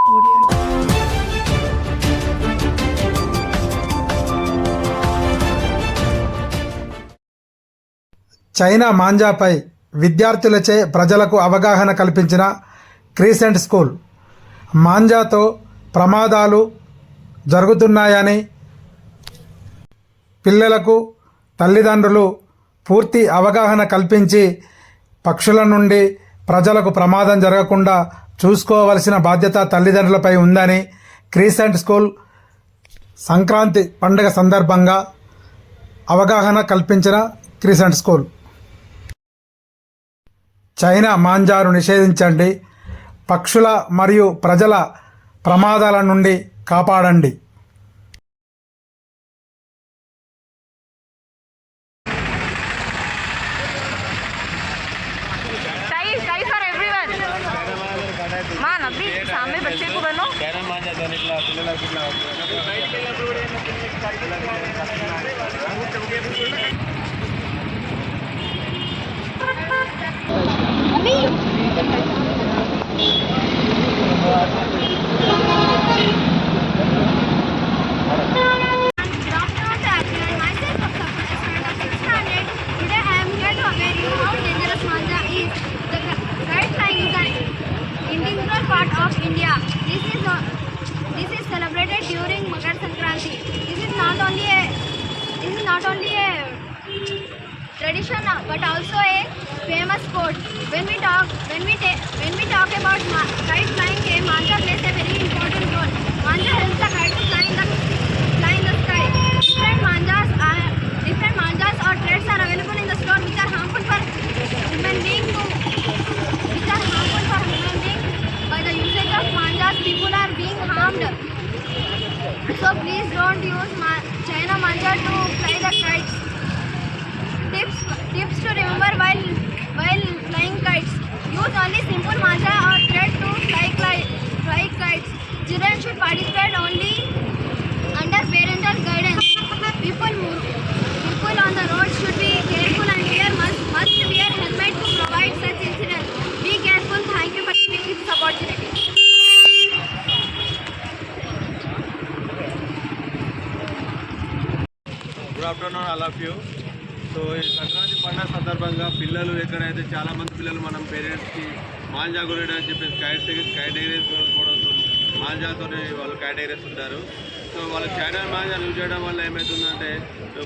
China మాంజాపై విద్యార్థులచే ప్రజలకు అవగాహన కల్పించిన క్రీసెంట్ స్కూల్. మాంజాతో ప్రమాదాలు జరుగుతున్నాయని పిల్లలకు తల్లిదండ్రులు పూర్తి అవగాహన కల్పించి పక్షుల నుండి ప్రజలకు ప్రమాదం జరగకుండా చూసుకోవలసిన బాధ్యత తల్లిదండ్రులపై ఉందని క్రీసెంట్ స్కూల్ సంక్రాంతి పండుగ సందర్భంగా అవగాహన కల్పించిన క్రీసెంట్ స్కూల్. చైనా మాంజాను నిషేధించండి, పక్షుల మరియు ప్రజల ప్రమాదాల నుండి కాపాడండి. सामने बच्चे को बनो part of India. This is celebrated during Makar Sankranti. This is not only a tradition but also a famous sport. When we talk about kite flying, manja plays a very important role. Manja helps the kite to fly in the sky. Different manjas or threads are available in the store which are harmful for human beings. By the usage of manjas, people are being harmed. So please don't use China manja to fly the kites. Tips to remember while flying kites: use only simple manja or thread to fly kites. Children should participate only under parental guidance. People on the road should be careful and must wear helmet to avoid such incidents. Be careful. Thank you for giving this opportunity. Good afternoon all of you. So ఈ సంక్రాంతి పండుగ సందర్భంగా పిల్లలు ఎక్కడైతే చాలామంది పిల్లలు మనం పేరెంట్స్కి మాంజా గురించి అని చెప్పేసి కైట్ ఎగరేస్ కూడా మాంజాతోనే వాళ్ళు కైట్ ఎగరేస్తుంటారు. సో వాళ్ళు చైనా మాంజా యూజ్ చేయడం వల్ల ఏమవుతుందంటే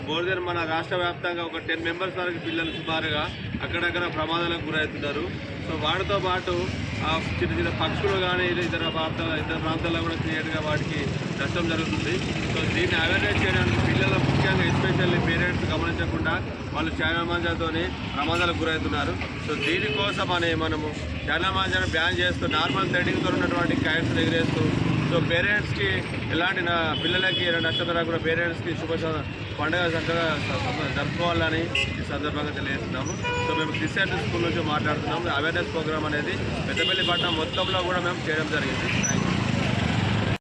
బోర్దర్ మన రాష్ట్ర వ్యాప్తంగా ఒక 10 మెంబర్స్ వరకు పిల్లలు సుమారుగా అక్కడక్కడ ప్రమాదాలకు గురవుతున్నారు. సో వాటితో పాటు చిన్న చిన్న పక్షులు కానీ ఇతర ప్రాంతాల్లో కూడా క్రియేట్గా వాటికి నష్టం జరుగుతుంది. సో దీన్ని అవేర్నెస్ చేయడానికి పిల్లలు ముఖ్యంగా ఎస్పెషల్లీ పేరెంట్స్ గమనించకుండా వాళ్ళు చైనా మాంజాతోని ప్రమాదాలకు గురవుతున్నారు. సో దీనికోసం మనము చైనా మాంజాను బ్యాన్ చేస్తూ నార్మల్ థ్రెడింగ్తో ఉన్నటువంటి కైట్స్ ఎగిరేస్తూ సో పేరెంట్స్కి ఎలాంటి పిల్లలకి నష్టం రాకుండా పేరెంట్స్కి పండుగ చక్కగా జరుపుకోవాలని ఈ సందర్భంగా తెలియజేస్తున్నాము. సో మేము క్రిసెంట్ స్కూల్ నుంచి మాట్లాడుతున్నాము. అవేర్నెస్ ప్రోగ్రామ్ అనేది పెద్దపల్లి పట్టణం మొత్తంలో కూడా మేము చేయడం జరిగింది. Thank you.